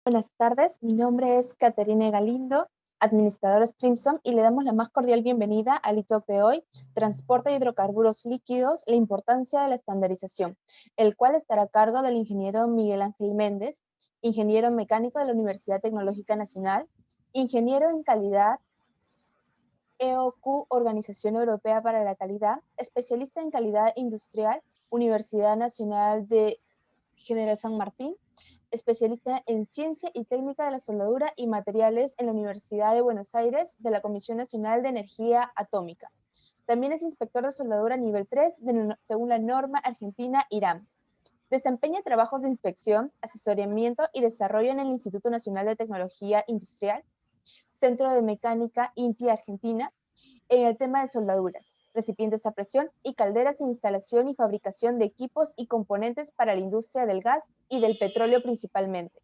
Buenas tardes, mi nombre es Caterina Galindo, administradora Streamson, y le damos la más cordial bienvenida al e-talk de hoy, Transporte de hidrocarburos líquidos, la importancia de la estandarización, el cual estará a cargo del ingeniero Miguel Ángel Méndez, ingeniero mecánico de la Universidad Tecnológica Nacional, ingeniero en calidad EOQ, Organización Europea para la Calidad, especialista en calidad industrial, Universidad Nacional de General San Martín, especialista en Ciencia y Técnica de la Soldadura y Materiales en la Universidad de Buenos Aires de la Comisión Nacional de Energía Atómica. También es inspector de soldadura nivel 3 según la norma argentina IRAM. Desempeña trabajos de inspección, asesoramiento y desarrollo en el Instituto Nacional de Tecnología Industrial, Centro de Mecánica INTI Argentina, en el tema de soldaduras, recipientes a presión y calderas en instalación y fabricación de equipos y componentes para la industria del gas y del petróleo principalmente,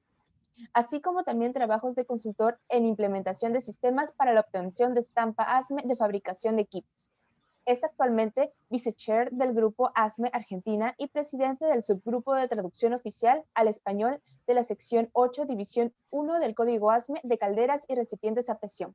así como también trabajos de consultor en implementación de sistemas para la obtención de estampa ASME de fabricación de equipos. Es actualmente vicechair del grupo ASME Argentina y presidente del subgrupo de traducción oficial al español de la sección 8, división 1 del código ASME de calderas y recipientes a presión.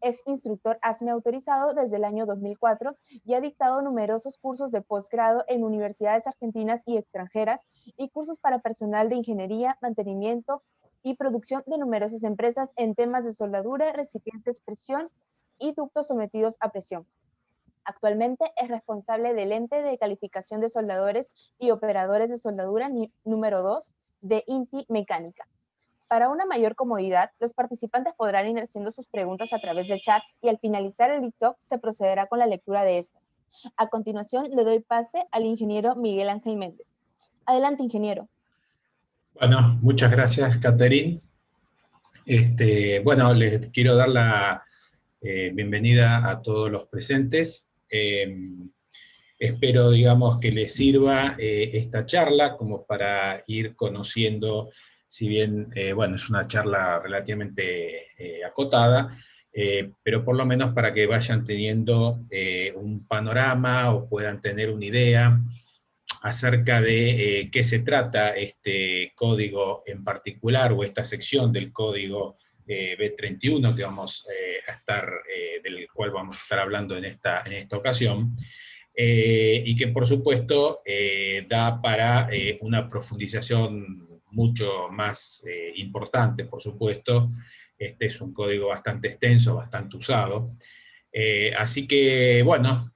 Es instructor ASME autorizado desde el año 2004 y ha dictado numerosos cursos de posgrado en universidades argentinas y extranjeras y cursos para personal de ingeniería, mantenimiento y producción de numerosas empresas en temas de soldadura, recipientes, presión y ductos sometidos a presión. Actualmente es responsable del ente de calificación de soldadores y operadores de soldadura número 2 de INTI Mecánica. Para una mayor comodidad, los participantes podrán ir haciendo sus preguntas a través del chat y al finalizar el e-talk se procederá con la lectura de estas. A continuación, le doy pase al ingeniero Miguel Ángel Méndez. Adelante, ingeniero. Bueno, muchas gracias, Caterín. Bueno, les quiero dar la bienvenida a todos los presentes. Espero, digamos, que les sirva esta charla como para ir conociendo, si bien, bueno, es una charla relativamente acotada, pero por lo menos para que vayan teniendo un panorama o puedan tener una idea acerca de qué se trata este código en particular, o esta sección del código B31 que vamos a estar, del cual vamos a estar hablando en esta ocasión, y que por supuesto da para una profundización mucho más importante, por supuesto. Este es un código bastante extenso, bastante usado. Así que, bueno,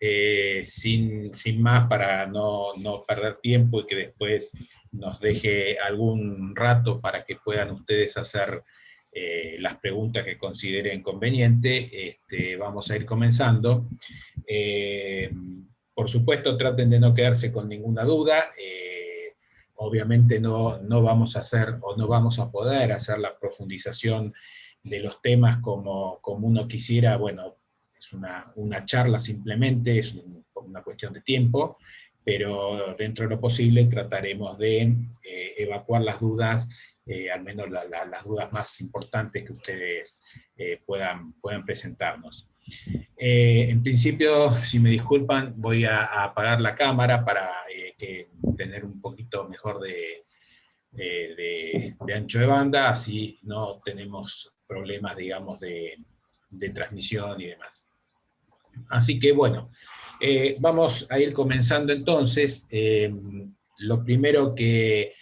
sin más, para no perder tiempo y que después nos deje algún rato para que puedan ustedes hacer las preguntas que consideren conveniente, vamos a ir comenzando. Por supuesto, traten de no quedarse con ninguna duda. Obviamente no vamos a hacer, o no vamos a poder hacer la profundización de los temas como uno quisiera. Bueno, es una charla simplemente, es una cuestión de tiempo, pero dentro de lo posible trataremos de evacuar las dudas, al menos las dudas más importantes que ustedes puedan presentarnos. En principio, si me disculpan, voy a apagar la cámara para tener un poquito mejor de ancho de banda, así no tenemos problemas, digamos, de transmisión y demás. Así que bueno, vamos a ir comenzando entonces. Lo primero que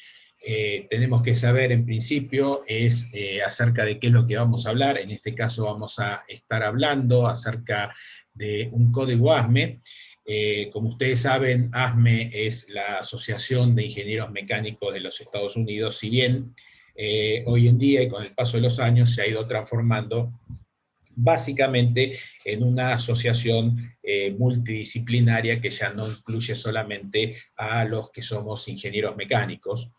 tenemos que saber en principio es acerca de qué es lo que vamos a hablar. En este caso vamos a estar hablando acerca de un código ASME. Como ustedes saben, ASME es la Asociación de Ingenieros Mecánicos de los Estados Unidos, si bien hoy en día y con el paso de los años se ha ido transformando básicamente en una asociación multidisciplinaria que ya no incluye solamente a los que somos ingenieros mecánicos.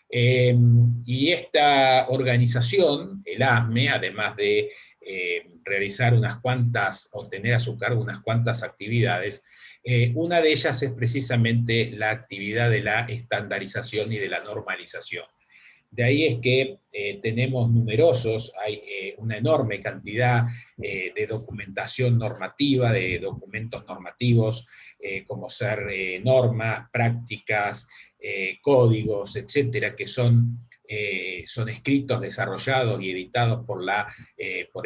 Y esta organización, el ASME, además de realizar unas cuantas, o tener a su cargo unas cuantas actividades, una de ellas es precisamente la actividad de la estandarización y de la normalización. De ahí es que tenemos hay una enorme cantidad de documentación normativa, de documentos normativos, como ser normas, prácticas, códigos, etcétera, que son son escritos, desarrollados y editados por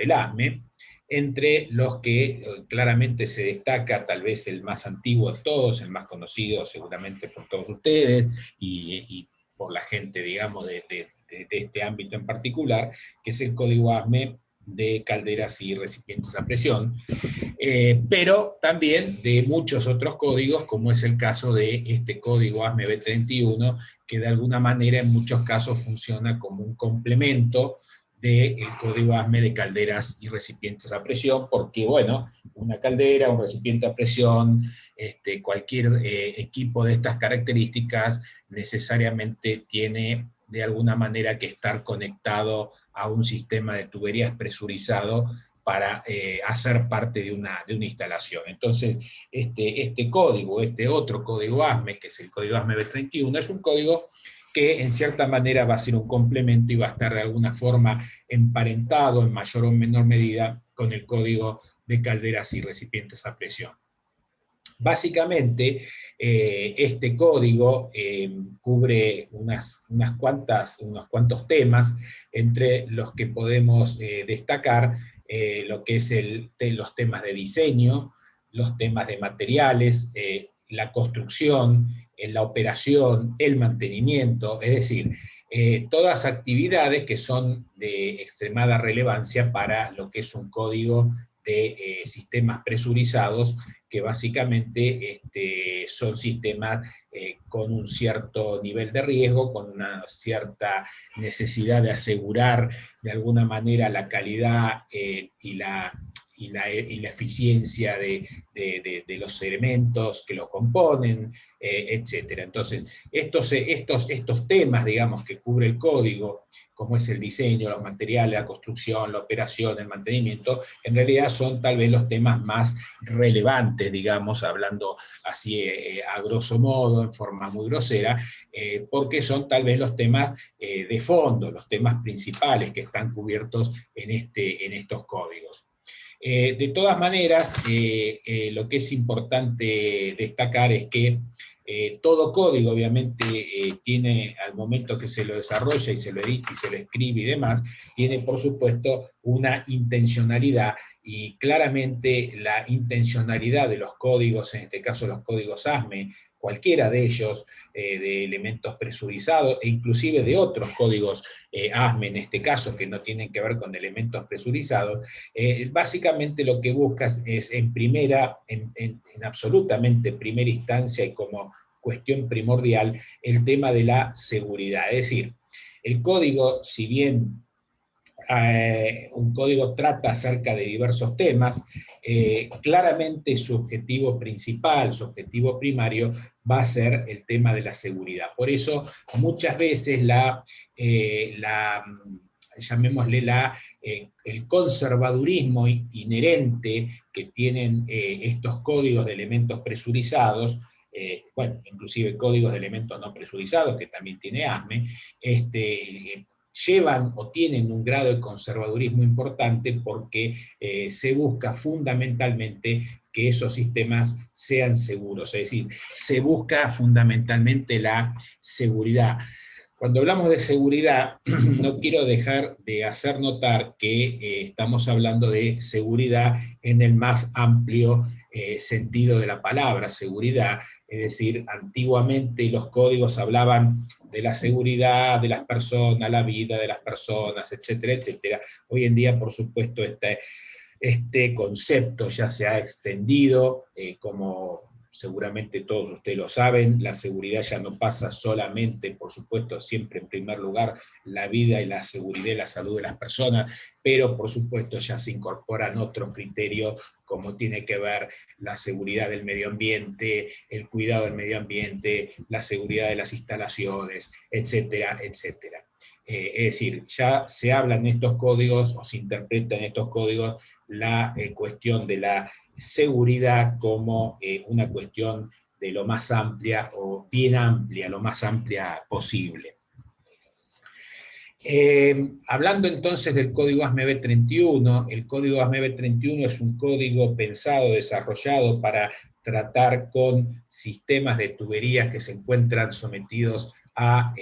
el ASME, entre los que claramente se destaca tal vez el más antiguo de todos, el más conocido seguramente por todos ustedes, y por la gente, digamos, de este ámbito en particular, que es el código ASME de calderas y recipientes a presión, pero también de muchos otros códigos, como es el caso de este código ASME B31, que de alguna manera en muchos casos funciona como un complemento del código ASME de calderas y recipientes a presión, porque, bueno, una caldera, un recipiente a presión, cualquier equipo de estas características necesariamente tiene de alguna manera que estar conectado a un sistema de tuberías presurizado para hacer parte de una instalación. Entonces, este código, este otro código ASME, que es el código ASME B31, es un código que en cierta manera va a ser un complemento y va a estar de alguna forma emparentado en mayor o menor medida con el código de calderas y recipientes a presión. Básicamente, este código cubre unos cuantos temas, entre los que podemos destacar lo que es los temas de diseño, los temas de materiales, la construcción, la operación, el mantenimiento, es decir, todas actividades que son de extremada relevancia para lo que es un código de sistemas presurizados, que básicamente son sistemas con un cierto nivel de riesgo, con una cierta necesidad de asegurar de alguna manera la calidad y la eficiencia de los elementos que lo componen, etc. Entonces, estos temas, digamos, que cubre el código, como es el diseño, los materiales, la construcción, la operación, el mantenimiento, en realidad son tal vez los temas más relevantes, digamos, hablando así a grosso modo, en forma muy grosera, porque son tal vez los temas de fondo, los temas principales que están cubiertos en estos códigos. De todas maneras, lo que es importante destacar es que todo código, obviamente, tiene, al momento que se lo desarrolla y se lo edita y se lo escribe y demás, tiene, por supuesto, una intencionalidad, y claramente la intencionalidad de los códigos, en este caso los códigos ASME, cualquiera de ellos, de elementos presurizados, e inclusive de otros códigos ASME, en este caso, que no tienen que ver con elementos presurizados, básicamente lo que buscas es en absolutamente primera instancia y como cuestión primordial, el tema de la seguridad. Es decir, el código, si bien un código trata acerca de diversos temas, claramente su objetivo principal, su objetivo primario, va a ser el tema de la seguridad. Por eso, muchas veces llamémosle el conservadurismo inherente que tienen estos códigos de elementos presurizados, bueno, inclusive códigos de elementos no presurizados, que también tiene ASME, llevan o tienen un grado de conservadurismo importante porque se busca fundamentalmente que esos sistemas sean seguros, es decir, se busca fundamentalmente la seguridad. Cuando hablamos de seguridad, no quiero dejar de hacer notar que estamos hablando de seguridad en el más amplio sentido de la palabra seguridad, es decir, antiguamente los códigos hablaban de la seguridad de las personas, la vida de las personas, etcétera, etcétera. Hoy en día, por supuesto, este concepto ya se ha extendido, como seguramente todos ustedes lo saben, la seguridad ya no pasa solamente, por supuesto, siempre en primer lugar, la vida y la seguridad y la salud de las personas, pero por supuesto ya se incorporan otros criterios como tiene que ver la seguridad del medio ambiente, el cuidado del medio ambiente, la seguridad de las instalaciones, etcétera, etcétera. Es decir, ya se habla en estos códigos o se interpreta en estos códigos la cuestión de la seguridad como una cuestión de lo más amplia o bien amplia, lo más amplia posible. Hablando entonces del código ASME B31, el código ASME B31 es un código pensado, desarrollado para tratar con sistemas de tuberías que se encuentran sometidos a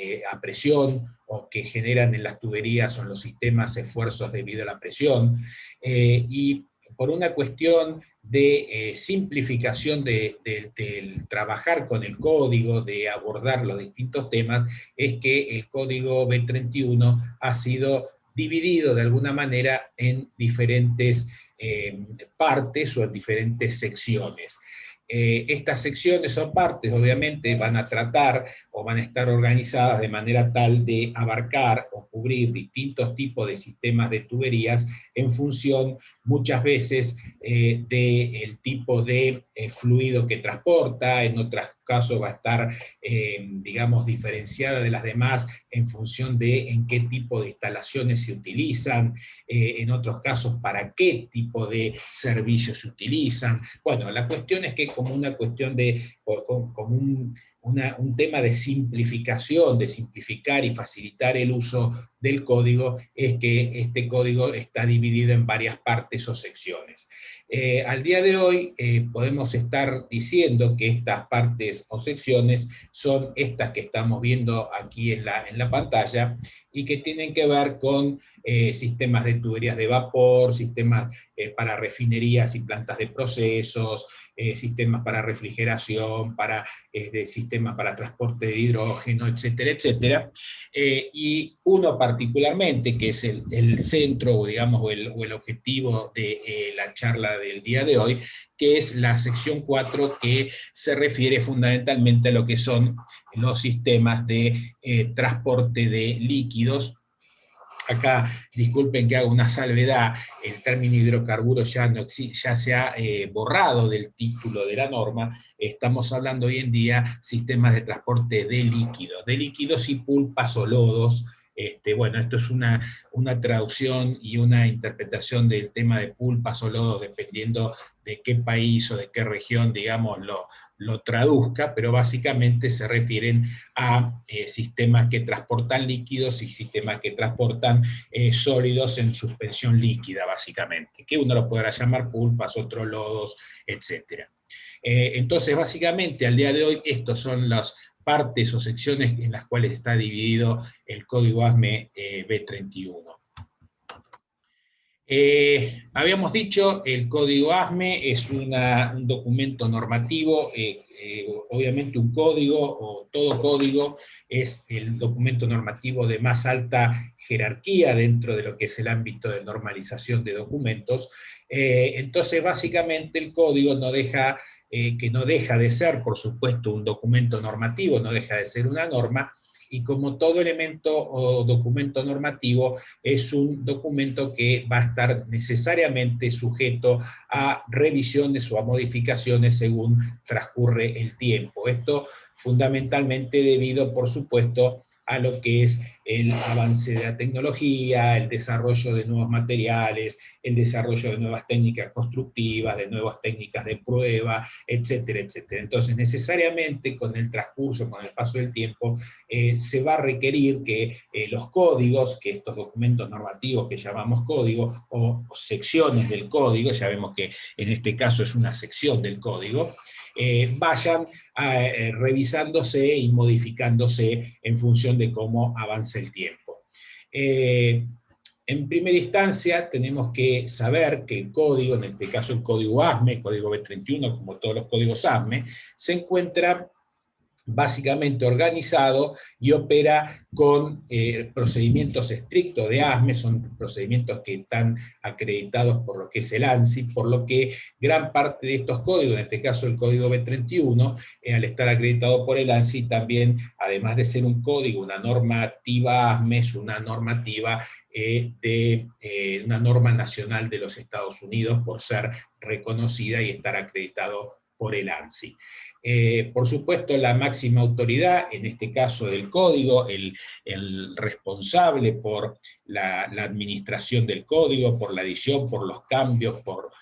presión o que generan en las tuberías o en los sistemas esfuerzos debido a la presión, y por una cuestión de simplificación del trabajar con el código, de abordar los distintos temas, es que el código B31 ha sido dividido de alguna manera en diferentes partes o en diferentes secciones. Estas secciones o partes obviamente van a tratar o van a estar organizadas de manera tal de abarcar o cubrir distintos tipos de sistemas de tuberías en función muchas veces del tipo de fluido que transporta. En otros casos va a estar, digamos, diferenciada de las demás en función de en qué tipo de instalaciones se utilizan, en otros casos para qué tipo de servicios se utilizan. Bueno, la cuestión es que como una cuestión de, como un tema de simplificación, de simplificar y facilitar el uso del código, es que este código está dividido en varias partes o secciones. Al día de hoy podemos estar diciendo que estas partes o secciones son estas que estamos viendo aquí en la pantalla, y que tienen que ver con sistemas de tuberías de vapor, sistemas para refinerías y plantas de procesos, sistemas para refrigeración, sistemas para transporte de hidrógeno, etcétera, etcétera. Y uno particularmente, que es el centro, digamos, o el objetivo de la charla del día de hoy, que es la sección 4, que se refiere fundamentalmente a lo que son los sistemas de transporte de líquidos. Acá, disculpen que haga una salvedad, el término hidrocarburos ya, no ya se ha borrado del título de la norma. Estamos hablando hoy en día sistemas de transporte de líquidos y pulpas o lodos. Bueno, esto es una traducción y una interpretación del tema de pulpas o lodos, dependiendo de qué país o de qué región, digamos, lo traduzca, pero básicamente se refieren a sistemas que transportan líquidos y sistemas que transportan sólidos en suspensión líquida, básicamente, que uno lo podrá llamar pulpas, otros lodos, etc. Entonces, básicamente, al día de hoy, estos son las partes o secciones en las cuales está dividido el código ASME B31. Habíamos dicho, el código ASME es un documento normativo, obviamente un código o todo código es el documento normativo de más alta jerarquía dentro de lo que es el ámbito de normalización de documentos. Entonces, básicamente el código que no deja de ser, por supuesto, un documento normativo, no deja de ser una norma, y como todo elemento o documento normativo, es un documento que va a estar necesariamente sujeto a revisiones o a modificaciones según transcurre el tiempo. Esto fundamentalmente debido, por supuesto, a lo que es el avance de la tecnología, el desarrollo de nuevos materiales, el desarrollo de nuevas técnicas constructivas, de nuevas técnicas de prueba, etcétera, etcétera. Entonces, necesariamente, con el transcurso, con el paso del tiempo, se va a requerir que los códigos, que estos documentos normativos que llamamos código, o secciones del código, ya vemos que en este caso es una sección del código, vayan revisándose y modificándose en función de cómo avance el tiempo. En primera instancia, tenemos que saber que el código, en este caso el código ASME, el código B31, como todos los códigos ASME, se encuentra básicamente organizado y opera con procedimientos estrictos de ASME, son procedimientos que están acreditados por lo que es el ANSI, por lo que gran parte de estos códigos, en este caso el código B31, al estar acreditado por el ANSI, también, además de ser un código, una normativa ASME, es una normativa una norma nacional de los Estados Unidos, por ser reconocida y estar acreditado por el ANSI. Por supuesto, la máxima autoridad, en este caso del código, el responsable por la administración del código, por la edición, por los cambios, por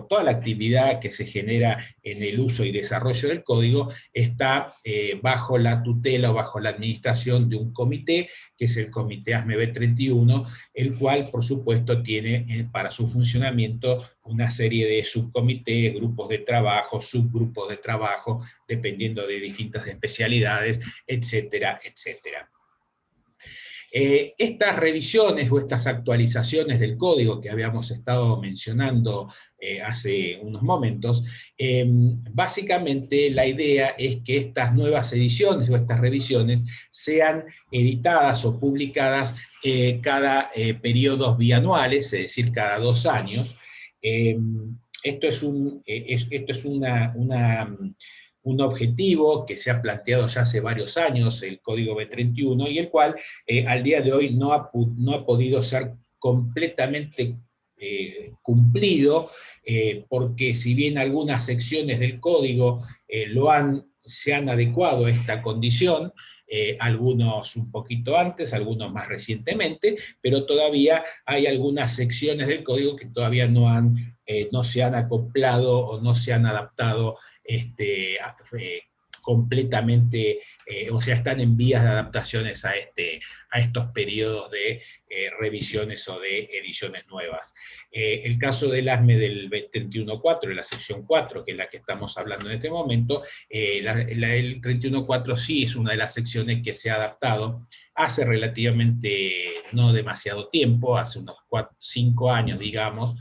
toda la actividad que se genera en el uso y desarrollo del código, está bajo la tutela o bajo la administración de un comité, que es el Comité ASME B31, el cual, por supuesto, tiene para su funcionamiento una serie de subcomités, grupos de trabajo, subgrupos de trabajo, dependiendo de distintas especialidades, etcétera, etcétera. Estas revisiones o estas actualizaciones del código que habíamos estado mencionando hace unos momentos, básicamente la idea es que estas nuevas ediciones o estas revisiones sean editadas o publicadas cada periodos bianuales, es decir, cada 2 años. Esto es un objetivo que se ha planteado ya hace varios años, el Código B31, y el cual al día de hoy no ha podido ser completamente cumplido, porque si bien algunas secciones del código se han adecuado a esta condición, algunos un poquito antes, algunos más recientemente, pero todavía hay algunas secciones del código que todavía no se han acoplado o no se han adaptado completamente, o sea, están en vías de adaptaciones a estos periodos de revisiones o de ediciones nuevas. El caso del ASME del 31.4, de la sección 4, que es la que estamos hablando en este momento, el 31.4 sí es una de las secciones que se ha adaptado hace relativamente no demasiado tiempo, hace unos 5 años, digamos,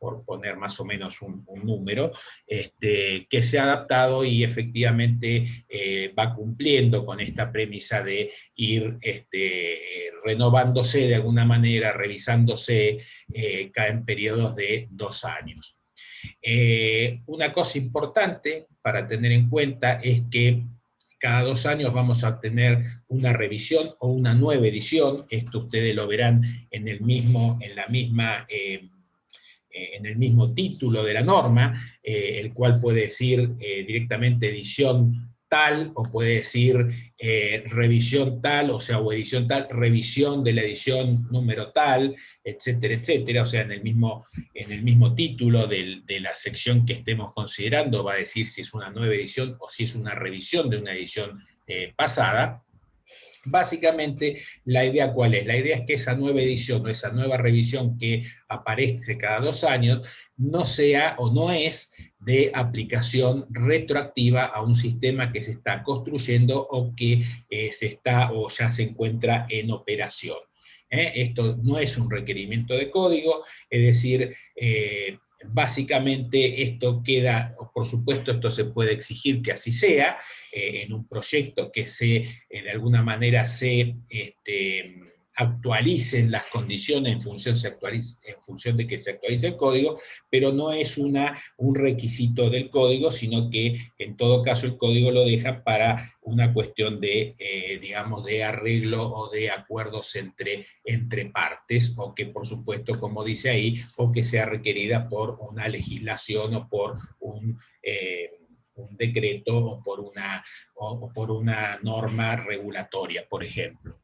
por poner más o menos un número, que se ha adaptado y efectivamente va cumpliendo con esta premisa de ir renovándose de alguna manera, revisándose en periodos de 2 años. Una cosa importante para tener en cuenta es que cada 2 años vamos a tener una revisión o una nueva edición. Esto ustedes lo verán en el mismo título de la norma, el cual puede decir directamente edición tal, o puede decir revisión tal, o sea, o edición tal, revisión de la edición número tal, etcétera, etcétera. O sea, en el mismo título de la sección que estemos considerando va a decir si es una nueva edición o si es una revisión de una edición pasada. Básicamente, la idea ¿cuál es? La idea es que esa nueva edición o esa nueva revisión que aparece cada 2 años no sea o no es de aplicación retroactiva a un sistema que se está construyendo o que o ya se encuentra en operación. Esto no es un requerimiento de código, es decir, básicamente esto queda, por supuesto esto se puede exigir que así sea, en un proyecto que de alguna manera se actualicen las condiciones en función de que se actualice el código, pero no es un requisito del código, sino que en todo caso el código lo deja para una cuestión de, digamos, de arreglo o de acuerdos entre partes, o que por supuesto, como dice ahí, o que sea requerida por una legislación o por un decreto o por una norma regulatoria, por ejemplo.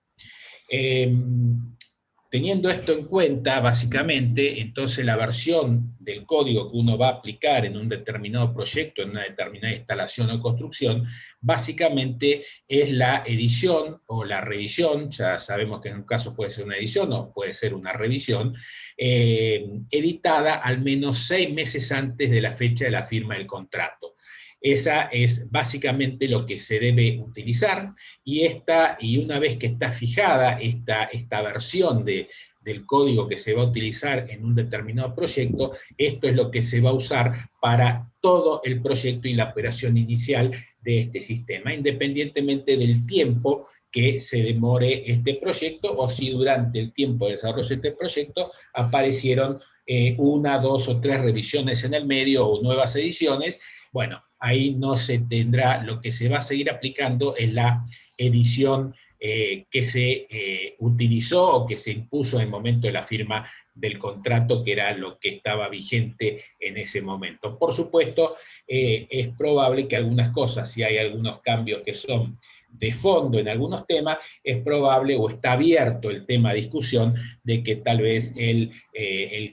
Teniendo esto en cuenta, básicamente, entonces la versión del código que uno va a aplicar en un determinado proyecto, en una determinada instalación o construcción, básicamente es la edición o la revisión, ya sabemos que en un caso puede ser una edición o puede ser una revisión, editada al menos 6 meses antes de la fecha de la firma del contrato. Esa es básicamente lo que se debe utilizar, y una vez que está fijada esta versión del código que se va a utilizar en un determinado proyecto, esto es lo que se va a usar para todo el proyecto y la operación inicial de este sistema, independientemente del tiempo que se demore este proyecto, o si durante el tiempo de desarrollo de este proyecto aparecieron 1, 2 o 3 revisiones en el medio o nuevas ediciones. Bueno, ahí no se tendrá, lo que se va a seguir aplicando es la edición que se utilizó o que se impuso en el momento de la firma del contrato, que era lo que estaba vigente en ese momento. Por supuesto, es probable que algunas cosas, si hay algunos cambios que son de fondo en algunos temas, es probable o está abierto el tema de discusión de que tal vez el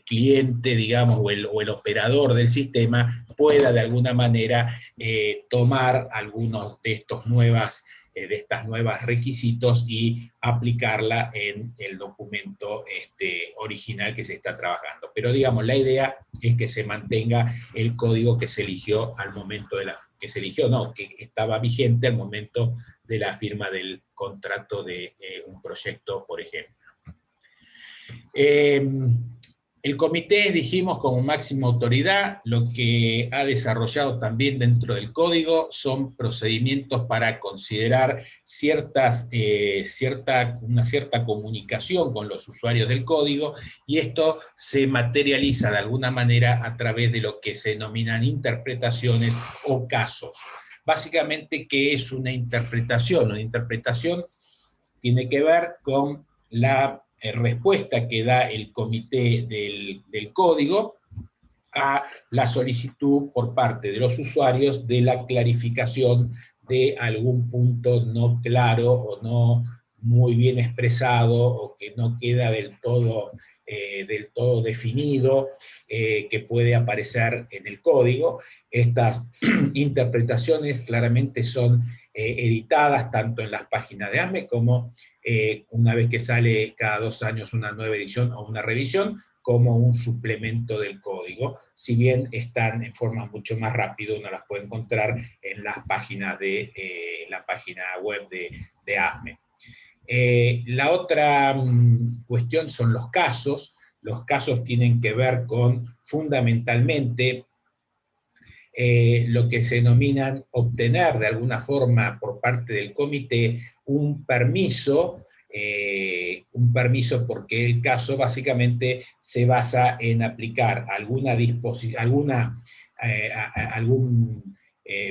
cliente, digamos, o el operador del sistema pueda de alguna manera tomar algunos de estos nuevos requisitos y aplicarla en el documento original que se está trabajando. Pero digamos, la idea es que se mantenga el código que se eligió al momento que estaba vigente al momento de la firma del contrato de un proyecto, por ejemplo. El comité, dijimos, como máxima autoridad, lo que ha desarrollado también dentro del código son procedimientos para considerar una cierta comunicación con los usuarios del código, y esto se materializa de alguna manera a través de lo que se denominan interpretaciones o casos. Básicamente, ¿qué es una interpretación? Una interpretación tiene que ver con la respuesta que da el comité del código a la solicitud por parte de los usuarios de la clarificación de algún punto no claro o no muy bien expresado, o que no queda del todo definido, que puede aparecer en el código. Estas interpretaciones claramente son editadas tanto en las páginas de ASME como una vez que sale cada 2 años una nueva edición o una revisión, como un suplemento del código, si bien están en forma mucho más rápida, uno las puede encontrar en las páginas la página web de ASME. La otra cuestión son los casos. Los casos tienen que ver con, fundamentalmente, lo que se denominan obtener de alguna forma por parte del comité un permiso porque el caso básicamente se basa en aplicar algún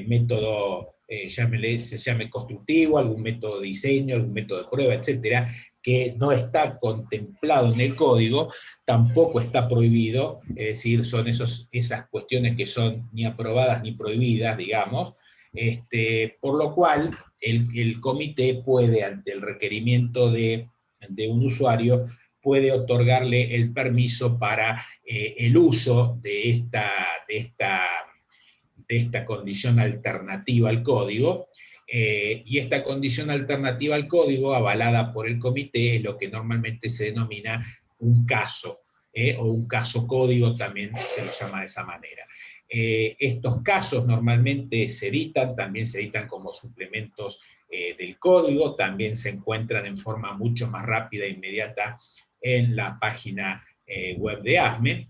método, se llame constructivo, algún método de diseño, algún método de prueba, etcétera, que no está contemplado en el código, tampoco está prohibido, es decir, son esas cuestiones que son ni aprobadas ni prohibidas, digamos, por lo cual el comité puede, ante el requerimiento de un usuario, puede otorgarle el permiso para el uso de esta condición alternativa al código, y esta condición alternativa al código, avalada por el comité, es lo que normalmente se denomina un caso, o un caso código, también se lo llama de esa manera. Estos casos normalmente también se editan como suplementos del código, también se encuentran en forma mucho más rápida e inmediata en la página web de ASME,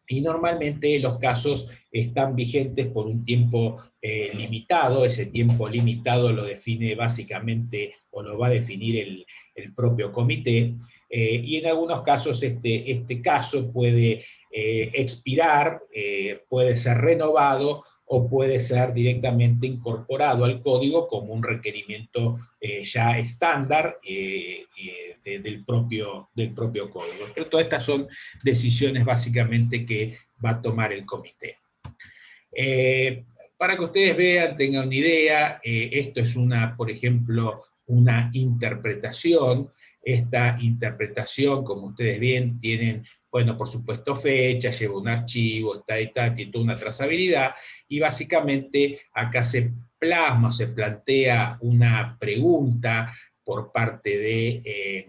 y normalmente los casos están vigentes por un tiempo limitado. Ese tiempo limitado lo define básicamente, o lo va a definir el propio comité, y en algunos casos este caso puede expirar, puede ser renovado, o puede ser directamente incorporado al código como un requerimiento ya estándar del propio código. Pero todas estas son decisiones básicamente que va a tomar el comité. Para que ustedes vean, tengan una idea, esto es por ejemplo, una interpretación. Esta interpretación, como ustedes ven, tienen, bueno, por supuesto fecha, lleva un archivo, tiene toda una trazabilidad, y básicamente acá se plasma, se plantea una pregunta por parte de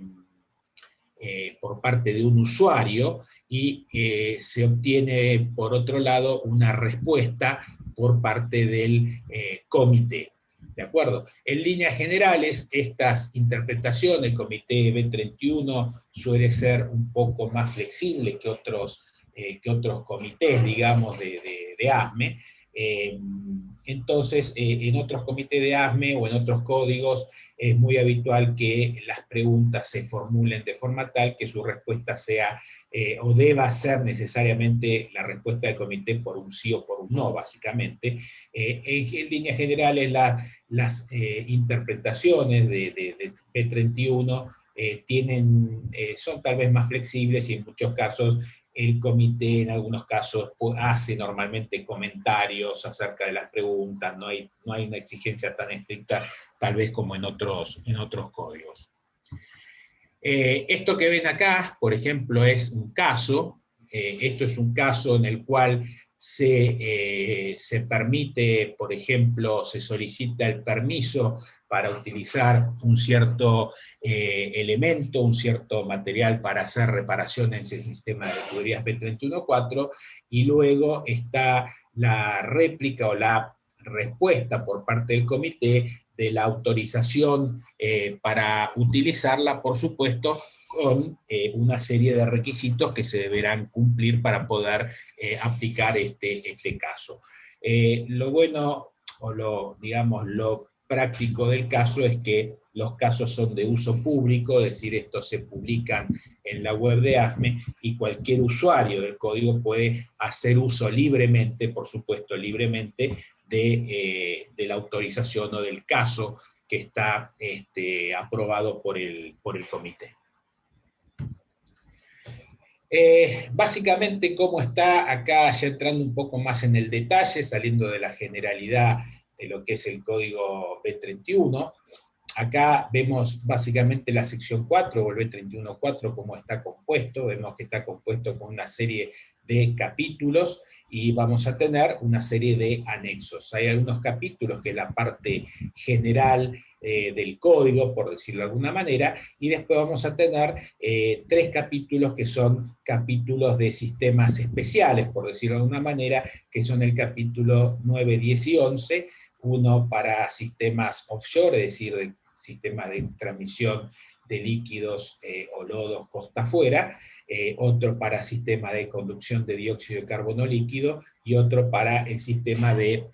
un usuario, y se obtiene, por otro lado, una respuesta por parte del comité. ¿De acuerdo? En líneas generales, estas interpretaciones, el comité B31 suele ser un poco más flexible que otros comités, digamos, de ASME. Entonces, en otros comités de ASME o en otros códigos, es muy habitual que las preguntas se formulen de forma tal que su respuesta sea o deba ser necesariamente la respuesta del comité por un sí o por un no, básicamente. En líneas generales, las interpretaciones de P31 son tal vez más flexibles, y en muchos casos el comité, en algunos casos, hace normalmente comentarios acerca de las preguntas. No hay una exigencia tan estricta, tal vez como en otros códigos. Esto que ven acá, por ejemplo, es un caso. Esto es un caso en el cual se permite, por ejemplo, se solicita el permiso para utilizar un cierto elemento, un cierto material para hacer reparaciones en el sistema de tuberías P31.4, y luego está la réplica o la respuesta por parte del comité de la autorización para utilizarla, por supuesto, con una serie de requisitos que se deberán cumplir para poder aplicar este caso. Lo bueno, o digamos, lo práctico del caso es que los casos son de uso público, es decir, estos se publican en la web de ASME y cualquier usuario del código puede hacer uso libremente, por supuesto libremente, de la autorización o del caso que está aprobado por el comité. Básicamente, ¿cómo está acá, ya entrando un poco más en el detalle, saliendo de la generalidad de lo que es el código B31? Acá vemos básicamente la sección 4, o el B31.4, cómo está compuesto. Vemos que está compuesto con una serie de capítulos, y vamos a tener una serie de anexos. Hay algunos capítulos que es la parte general del código, por decirlo de alguna manera, y después vamos a tener 3 capítulos que son capítulos de sistemas especiales, por decirlo de alguna manera, que son el capítulo 9, 10 y 11, uno para sistemas offshore, es decir, de sistemas de transmisión de líquidos o lodos costa afuera, otro para sistema de conducción de dióxido de carbono líquido, y otro para el sistema de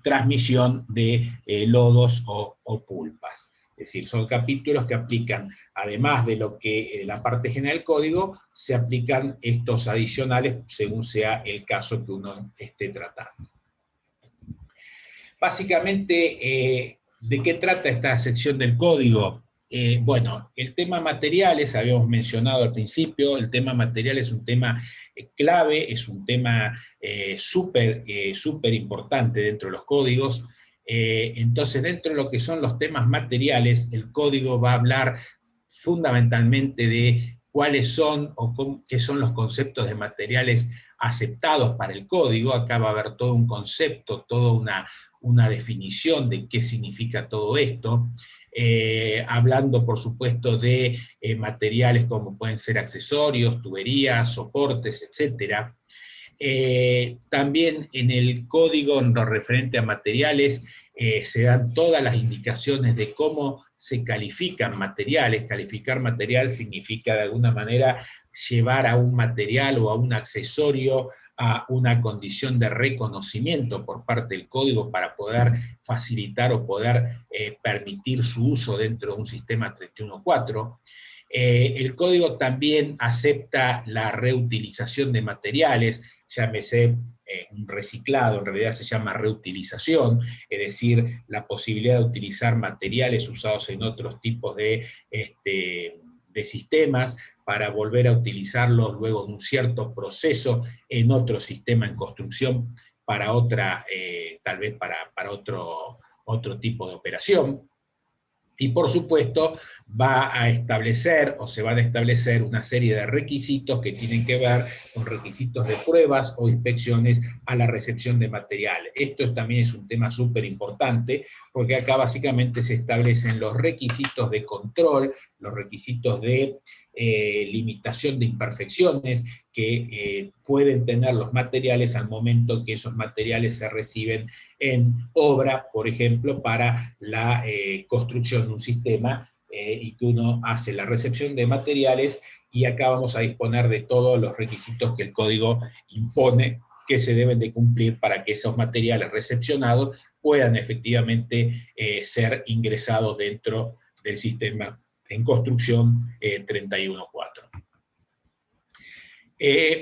transmisión de lodos o pulpas. Es decir, son capítulos que aplican, además de lo que la parte general del código, se aplican estos adicionales según sea el caso que uno esté tratando. Básicamente, ¿de qué trata esta sección del código? Bueno, el tema materiales, habíamos mencionado al principio, el tema material es un tema clave, es un tema súper importante dentro de los códigos. Entonces, dentro de lo que son los temas materiales, el código va a hablar fundamentalmente de cuáles son o qué son los conceptos de materiales aceptados para el código. Acá va a haber todo un concepto, toda una definición de qué significa todo esto. Hablando, por supuesto, de materiales como pueden ser accesorios, tuberías, soportes, etc. También en el código, en lo referente a materiales, se dan todas las indicaciones de cómo se califican materiales. Calificar material significa, de alguna manera, llevar a un material o a un accesorio a una condición de reconocimiento por parte del código para poder facilitar o poder permitir su uso dentro de un sistema 31.4. El código también acepta la reutilización de materiales, llámese un reciclado, en realidad se llama reutilización, es decir, la posibilidad de utilizar materiales usados en otros tipos de sistemas, para volver a utilizarlos luego de un cierto proceso en otro sistema en construcción para otra, tal vez para otro tipo de operación. Y por supuesto va a establecer, o se van a establecer, una serie de requisitos que tienen que ver con requisitos de pruebas o inspecciones a la recepción de materiales. Esto también es un tema súper importante, porque acá básicamente se establecen los requisitos de control, los requisitos de limitación de imperfecciones que pueden tener los materiales al momento que esos materiales se reciben en obra, por ejemplo, para la construcción de un sistema, y que uno hace la recepción de materiales, y acá vamos a disponer de todos los requisitos que el código impone que se deben de cumplir para que esos materiales recepcionados puedan efectivamente ser ingresados dentro del sistema en construcción 31.4.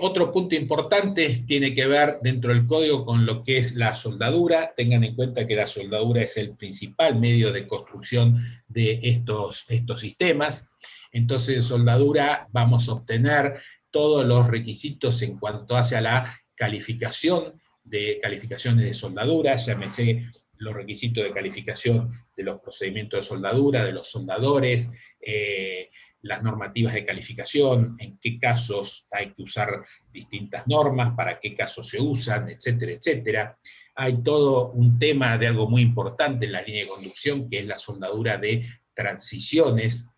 Otro punto importante tiene que ver dentro del código con lo que es la soldadura. Tengan en cuenta que la soldadura es el principal medio de construcción de estos sistemas. Entonces, en soldadura vamos a obtener todos los requisitos en cuanto hacia la calificaciones de soldadura, llámese los requisitos de calificación de los procedimientos de soldadura, de los soldadores, las normativas de calificación, en qué casos hay que usar distintas normas, para qué casos se usan, etcétera, etcétera. Hay todo un tema de algo muy importante en la línea de conducción, que es la soldadura de transiciones.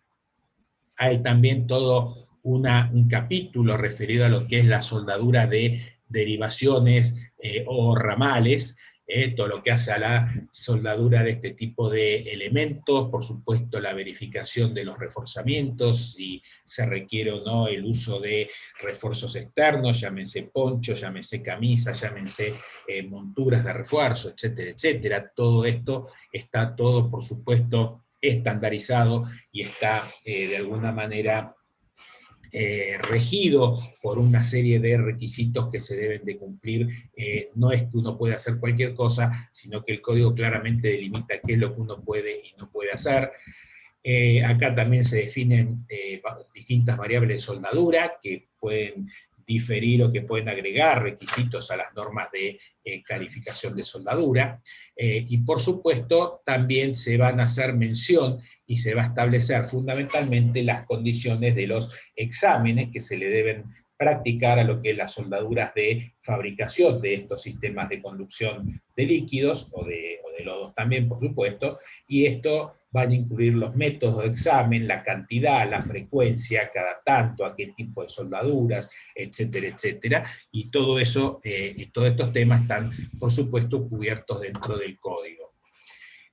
Hay también todo un capítulo referido a lo que es la soldadura de derivaciones o ramales, todo lo que hace a la soldadura de este tipo de elementos, por supuesto la verificación de los reforzamientos, si se requiere o no el uso de refuerzos externos, llámense ponchos, llámense camisas, llámense monturas de refuerzo, etcétera, etcétera. Todo esto está todo, por supuesto, estandarizado y está de alguna manera regido por una serie de requisitos que se deben de cumplir. No es que uno pueda hacer cualquier cosa, sino que el código claramente delimita qué es lo que uno puede y no puede hacer. Acá también se definen distintas variables de soldadura que pueden diferir o que pueden agregar requisitos a las normas de calificación de soldadura. Y por supuesto también se van a hacer mención y se va a establecer fundamentalmente las condiciones de los exámenes que se le deben practicar a lo que es las soldaduras de fabricación de estos sistemas de conducción de líquidos, o de lodos también, por supuesto, y esto van a incluir los métodos de examen, la cantidad, la frecuencia, cada tanto, a qué tipo de soldaduras, etcétera, etcétera, y todo eso, todos estos temas están, por supuesto, cubiertos dentro del código.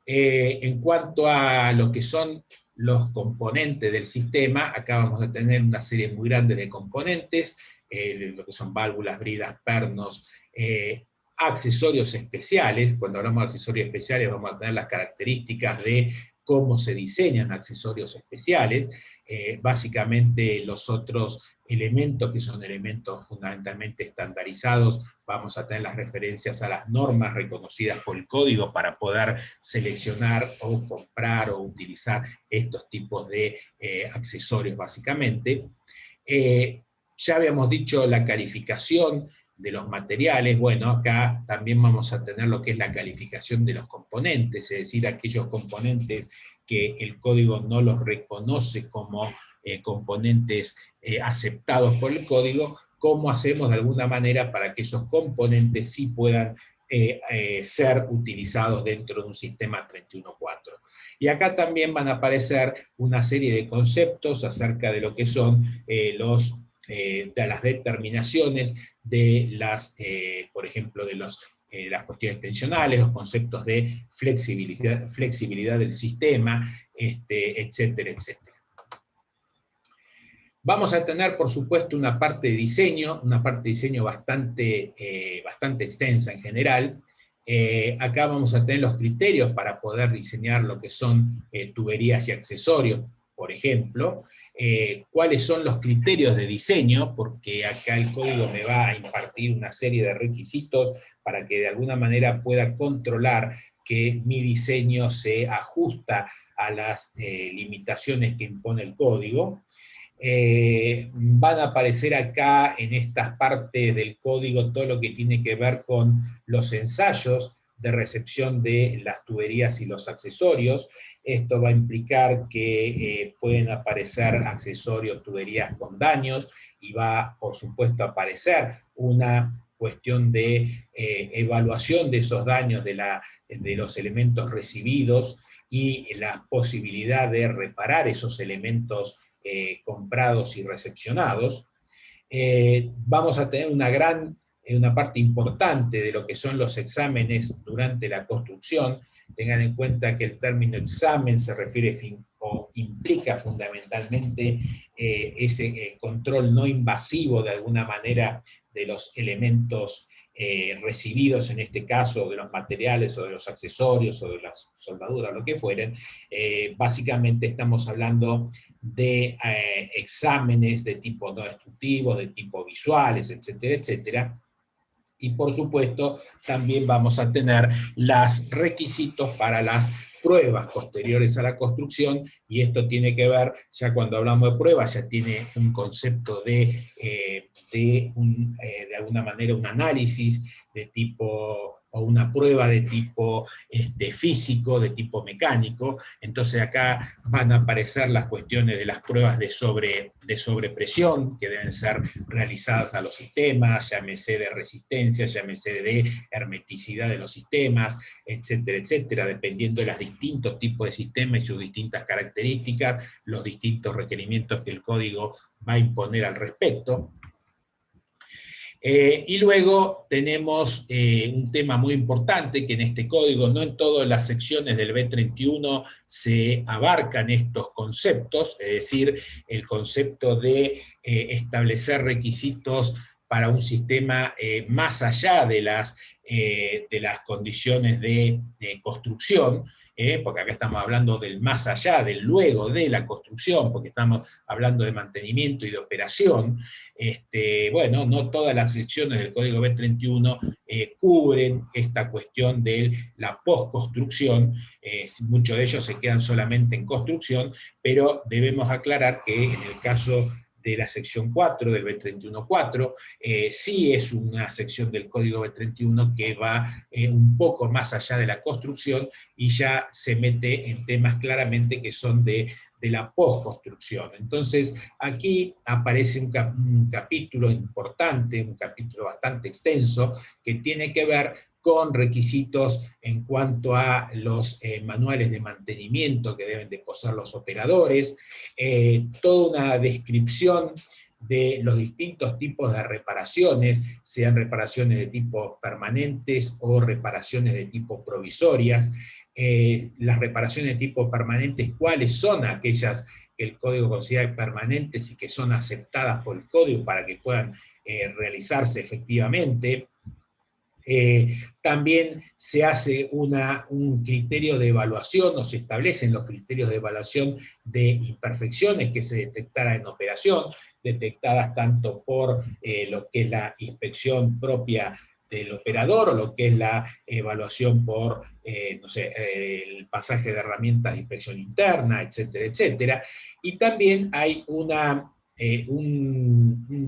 En cuanto a lo que son los componentes del sistema, acá vamos a tener una serie muy grande de componentes, lo que son válvulas, bridas, pernos, accesorios especiales. Cuando hablamos de accesorios especiales vamos a tener las características de cómo se diseñan accesorios especiales, básicamente los otros elementos que son elementos fundamentalmente estandarizados, vamos a tener las referencias a las normas reconocidas por el código para poder seleccionar o comprar o utilizar estos tipos de accesorios básicamente. Ya habíamos dicho la calificación de los materiales. Bueno, acá también vamos a tener lo que es la calificación de los componentes, es decir, aquellos componentes que el código no los reconoce como componentes aceptados por el código, cómo hacemos de alguna manera para que esos componentes sí puedan ser utilizados dentro de un sistema 31.4. Y acá también van a aparecer una serie de conceptos acerca de lo que son de las determinaciones de las, por ejemplo, de las cuestiones tensionales, los conceptos de flexibilidad del sistema, etcétera, etcétera. Vamos a tener, por supuesto, una parte de diseño bastante extensa en general. Acá vamos a tener los criterios para poder diseñar lo que son tuberías y accesorios, por ejemplo. Cuáles son los criterios de diseño, porque acá el código me va a impartir una serie de requisitos para que de alguna manera pueda controlar que mi diseño se ajusta a las limitaciones que impone el código. Van a aparecer acá en estas partes del código todo lo que tiene que ver con los ensayos de recepción de las tuberías y los accesorios. Esto va a implicar que pueden aparecer accesorios, tuberías con daños, y va, por supuesto, a aparecer una cuestión de evaluación de esos daños de los elementos recibidos y la posibilidad de reparar esos elementos comprados y recepcionados. Vamos a tener una parte importante de lo que son los exámenes durante la construcción. Tengan en cuenta que el término examen se refiere o implica fundamentalmente ese control no invasivo de alguna manera de los elementos recibidos, en este caso de los materiales o de los accesorios o de las soldaduras, lo que fueren. Básicamente estamos hablando de exámenes de tipo no destructivo, de tipo visuales, etcétera, etcétera. Y por supuesto también vamos a tener los requisitos para las pruebas posteriores a la construcción, y esto tiene que ver, ya cuando hablamos de pruebas, ya tiene un concepto de alguna manera un análisis de tipo, o una prueba de tipo físico, de tipo mecánico. Entonces acá van a aparecer las cuestiones de las pruebas de sobrepresión, que deben ser realizadas a los sistemas, llámese de resistencia, llámese de hermeticidad de los sistemas, etcétera, etcétera, dependiendo de los distintos tipos de sistemas y sus distintas características, los distintos requerimientos que el código va a imponer al respecto. Y luego tenemos un tema muy importante que en este código, no en todas las secciones del B31 se abarcan estos conceptos, es decir, el concepto de establecer requisitos para un sistema más allá de las condiciones de construcción, porque acá estamos hablando del más allá, del luego de la construcción, porque estamos hablando de mantenimiento y de operación. Bueno, no todas las secciones del código B31 cubren esta cuestión de la postconstrucción, muchos de ellos se quedan solamente en construcción, pero debemos aclarar que en el caso de la sección 4 del B31.4, sí es una sección del código B31 que va un poco más allá de la construcción y ya se mete en temas claramente que son de la postconstrucción. Entonces, aquí aparece un capítulo importante, un capítulo bastante extenso, que tiene que ver con requisitos en cuanto a los manuales de mantenimiento que deben de poseer los operadores, toda una descripción de los distintos tipos de reparaciones, sean reparaciones de tipo permanentes o reparaciones de tipo provisorias. Las reparaciones de tipo permanentes, cuáles son aquellas que el código considera permanentes y que son aceptadas por el código para que puedan realizarse efectivamente. También se hace un criterio de evaluación, o se establecen los criterios de evaluación de imperfecciones que se detectaran en operación, detectadas tanto por lo que es la inspección propia del operador, o lo que es la evaluación por, no sé, el pasaje de herramientas de inspección interna, etcétera, etcétera. Y también hay un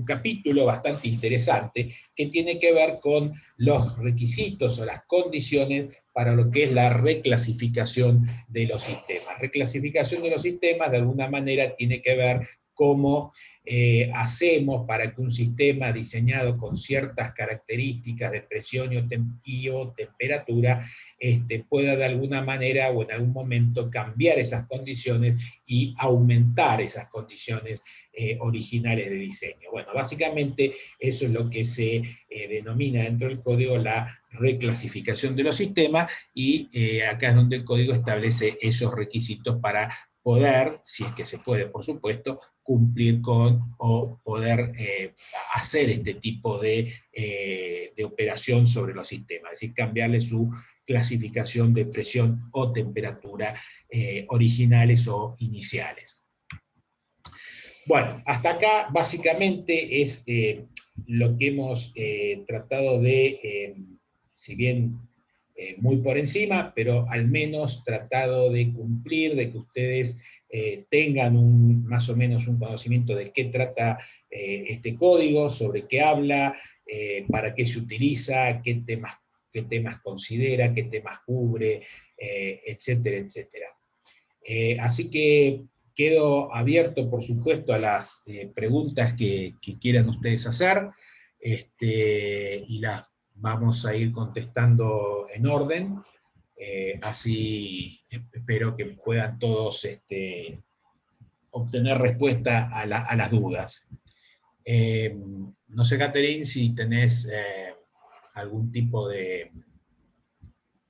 capítulo bastante interesante que tiene que ver con los requisitos o las condiciones para lo que es la reclasificación de los sistemas. Reclasificación de los sistemas, de alguna manera, tiene que ver cómo hacemos para que un sistema diseñado con ciertas características de presión y o temperatura pueda de alguna manera o en algún momento cambiar esas condiciones y aumentar esas condiciones originales de diseño. Bueno, básicamente eso es lo que se denomina dentro del código la reclasificación de los sistemas, y acá es donde el código establece esos requisitos para poder, si es que se puede, por supuesto, cumplir con o poder hacer este tipo de operación sobre los sistemas, es decir, cambiarle su clasificación de presión o temperatura originales o iniciales. Bueno, hasta acá básicamente es lo que hemos tratado de, si bien muy por encima, pero al menos tratado de cumplir, de que ustedes tengan más o menos un conocimiento de qué trata este código, sobre qué habla, para qué se utiliza, qué temas considera, qué temas cubre, etcétera, etcétera. Así que quedo abierto, por supuesto, a las preguntas que quieran ustedes hacer, y las vamos a ir contestando en orden, así espero que puedan todos obtener respuesta a las dudas. No sé, Catherine, si tenés algún tipo de...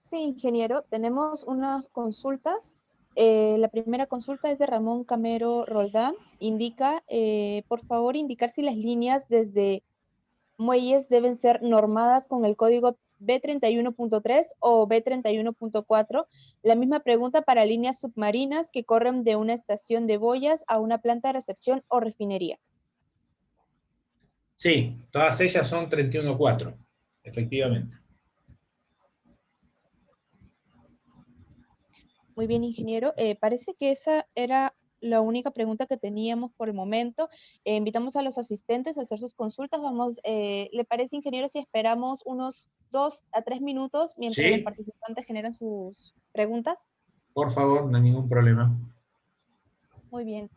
Sí, ingeniero, tenemos unas consultas. La primera consulta es de Ramón Camero Roldán. Indica, por favor, indicar si las líneas desde muelles deben ser normadas con el código B31.3 o B31.4. La misma pregunta para líneas submarinas que corren de una estación de boyas a una planta de recepción o refinería. Sí, todas ellas son 31.4, efectivamente. Muy bien, ingeniero. Parece que esa era la única pregunta que teníamos por el momento. Invitamos a los asistentes a hacer sus consultas. Vamos, ¿le parece, ingeniero, si esperamos unos 2 a 3 minutos mientras los Sí, participantes generan sus preguntas? por favor, no hay ningún problema. Muy bien.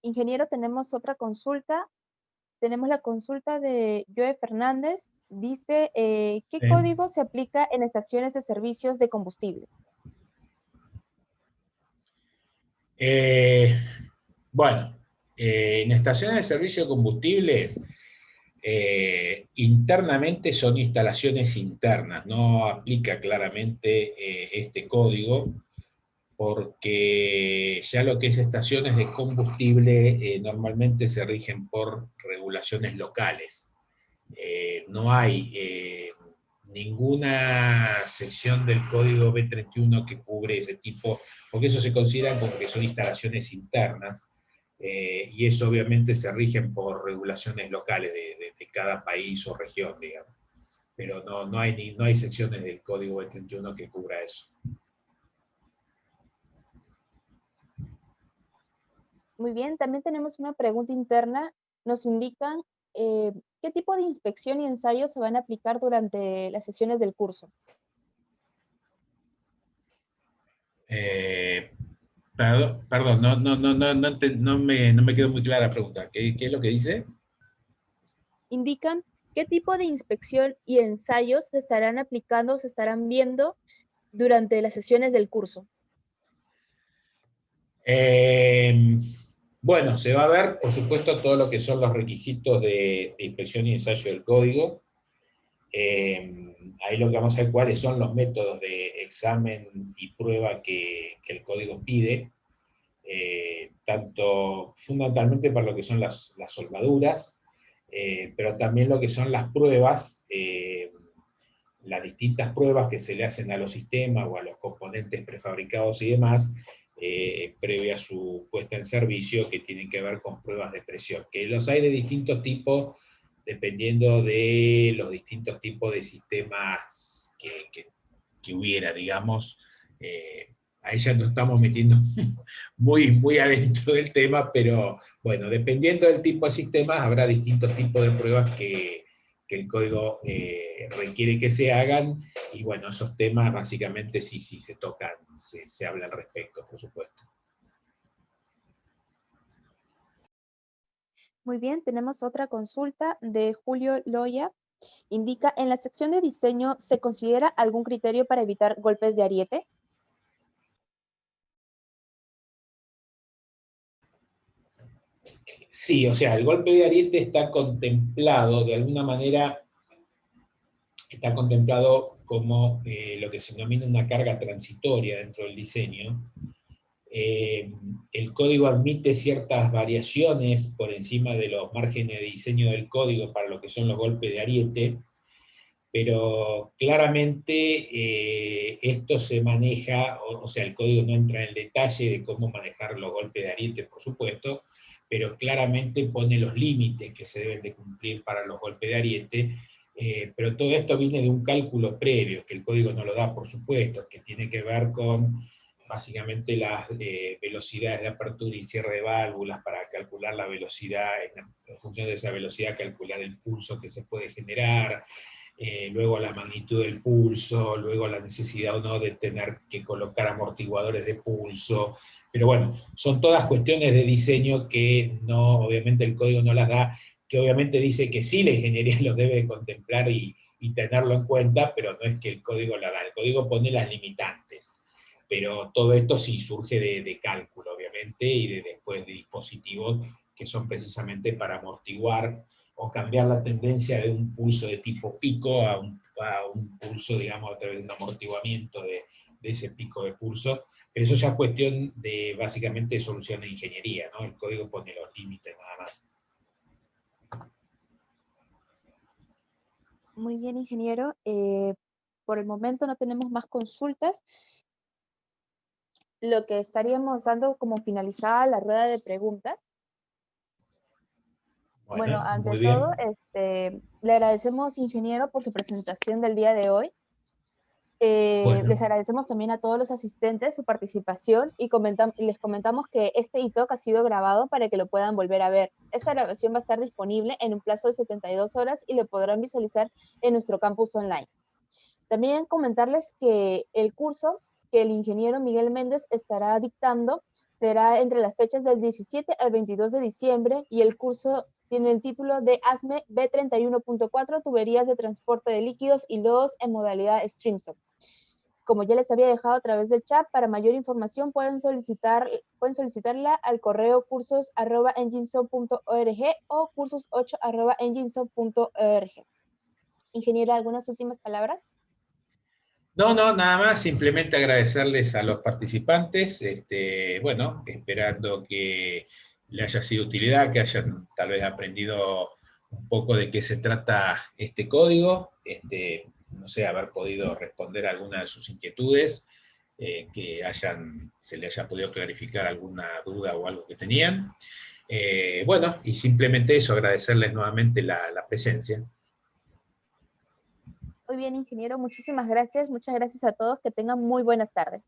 Ingeniero, tenemos otra consulta. Tenemos la consulta de Joe Fernández. Dice, ¿qué Sí. código se aplica en estaciones de servicios de combustibles? Eh, bueno, en estaciones de servicio de combustibles, internamente son instalaciones internas, no aplica claramente este código, porque ya lo que es estaciones de combustible normalmente se rigen por regulaciones locales. No hay ninguna sección del código B31 que cubre ese tipo, porque eso se considera como que son instalaciones internas, y eso obviamente se rigen por regulaciones locales de cada país o región, digamos. Pero no hay secciones del código B31 que cubra eso. Muy bien, también tenemos una pregunta interna. Nos indican qué tipo de inspección y ensayos se van a aplicar durante las sesiones del curso. Eh, perdón, no me quedó muy clara la pregunta. ¿Qué es lo que dice? Indican qué tipo de inspección y ensayos se estarán aplicando, se estarán viendo durante las sesiones del curso. Bueno, se va a ver, por supuesto, todo lo que son los requisitos de inspección y ensayo del código. Ahí lo que vamos a ver cuáles son los métodos de examen y prueba que el código pide, tanto fundamentalmente para lo que son las soldaduras, pero también lo que son las pruebas, las distintas pruebas que se le hacen a los sistemas o a los componentes prefabricados y demás, previa a su puesta en servicio, que tienen que ver con pruebas de presión, que los hay de distintos tipos, dependiendo de los distintos tipos de sistemas que hubiera, digamos. Ahí ya nos estamos metiendo muy adentro del tema, pero bueno, dependiendo del tipo de sistemas, habrá distintos tipos de pruebas que el código requiere que se hagan, y bueno, esos temas básicamente sí se tocan, se habla al respecto, por supuesto. Muy bien, tenemos otra consulta de Julio Loya. Indica, en la sección de diseño, ¿se considera algún criterio para evitar golpes de ariete? Sí, o sea, el golpe de ariete está contemplado, de alguna manera, está contemplado como lo que se denomina una carga transitoria dentro del diseño. El código admite ciertas variaciones por encima de los márgenes de diseño del código para lo que son los golpes de ariete, pero claramente esto se maneja, o sea, el código no entra en el detalle de cómo manejar los golpes de ariete, por supuesto, pero claramente pone los límites que se deben de cumplir para los golpes de ariete, pero todo esto viene de un cálculo previo, que el código no lo da, por supuesto, que tiene que ver con básicamente las velocidades de apertura y cierre de válvulas para calcular la velocidad, en función de esa velocidad calcular el pulso que se puede generar, luego la magnitud del pulso, luego la necesidad o no de tener que colocar amortiguadores de pulso, pero bueno, son todas cuestiones de diseño que no, obviamente el código no las da, que obviamente dice que sí la ingeniería los debe contemplar y tenerlo en cuenta, pero no es que el código la da, el código pone las limitantes, pero todo esto sí surge de cálculo, obviamente, y de después de dispositivos que son precisamente para amortiguar o cambiar la tendencia de un pulso de tipo pico a un pulso, digamos, a través de un amortiguamiento de ese pico de pulso. Pero eso ya es cuestión de, básicamente, solución de ingeniería, ¿no? El código pone los límites nada más. Muy bien, ingeniero. Por el momento no tenemos más consultas. Lo que estaríamos dando como finalizada la rueda de preguntas. Bueno, Bueno, ante muy todo, bien. le agradecemos, ingeniero, por su presentación del día de hoy. Les Bueno, agradecemos también a todos los asistentes su participación y les comentamos que este e-talk ha sido grabado para que lo puedan volver a ver. Esta grabación va a estar disponible en un plazo de 72 horas y lo podrán visualizar en nuestro campus online. También comentarles que el curso que el ingeniero Miguel Méndez estará dictando Será entre las fechas del 17 al 22 de diciembre y el curso tiene el título de ASME B31.4, tuberías de transporte de líquidos y lodos en modalidad StreamSoft. Como ya les había dejado a través del chat, para mayor información pueden solicitarla al correo cursos@enginsoft.org o cursos8@enginsoft.org. Ingeniero, ¿algunas últimas palabras? No, no, nada más, simplemente agradecerles a los participantes, bueno, esperando que le haya sido de utilidad, que hayan tal vez aprendido un poco de qué se trata este código, no sé, haber podido responder alguna de sus inquietudes, que se le haya podido clarificar alguna duda o algo que tenían. Bueno, y simplemente eso, agradecerles nuevamente la presencia. Muy bien, ingeniero, muchísimas gracias. Muchas gracias a todos. Que tengan muy buenas tardes.